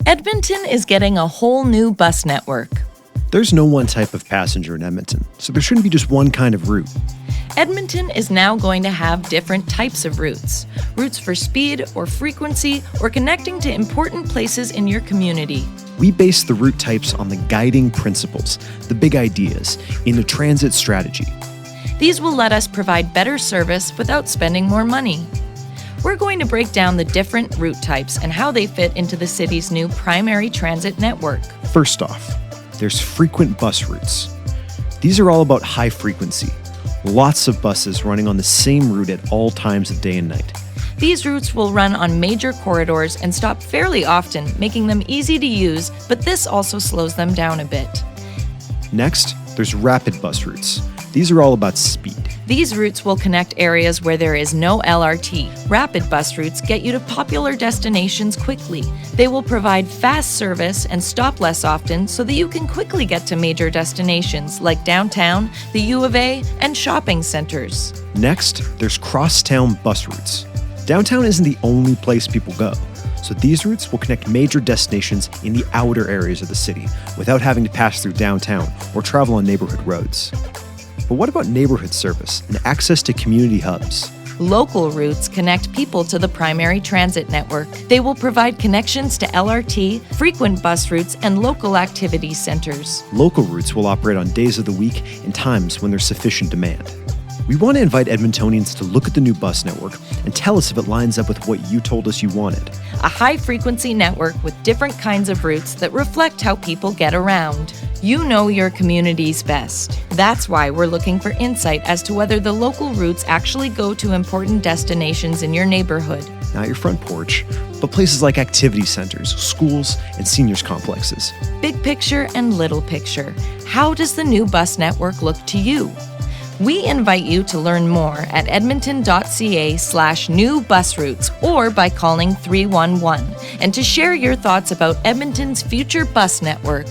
Edmonton is getting a whole new bus network. There's no one type of passenger in Edmonton, so there shouldn't be just one kind of route. Edmonton is now going to have different types of routes. Routes for speed or frequency or connecting to important places in your community. We base the route types on the guiding principles, the big ideas, in a transit strategy. These will let us provide better service without spending more money. We're going to break down the different route types and how they fit into the city's new primary transit network. First off, there's frequent bus routes. These are all about high frequency. Lots of buses running on the same route at all times of day and night. These routes will run on major corridors and stop fairly often, making them easy to use, but this also slows them down a bit. Next, there's rapid bus routes. These are all about speed. These routes will connect areas where there is no LRT. Rapid bus routes get you to popular destinations quickly. They will provide fast service and stop less often so that you can quickly get to major destinations like downtown, the U of A, and shopping centers. Next, there's crosstown bus routes. Downtown isn't the only place people go, so these routes will connect major destinations in the outer areas of the city without having to pass through downtown or travel on neighborhood roads. But what about neighborhood service and access to community hubs? Local routes connect people to the primary transit network. They will provide connections to LRT, frequent bus routes, and local activity centers. Local routes will operate on days of the week and times when there's sufficient demand. We want to invite Edmontonians to look at the new bus network and tell us if it lines up with what you told us you wanted. A high-frequency network with different kinds of routes that reflect how people get around. You know your communities best. That's why we're looking for insight as to whether the local routes actually go to important destinations in your neighborhood. Not your front porch, but places like activity centers, schools, and seniors complexes. Big picture and little picture. How does the new bus network look to you? We invite you to learn more at EDMONTON.CA/NEWBUSROUTES or by calling 311 and to share your thoughts about Edmonton's future bus network.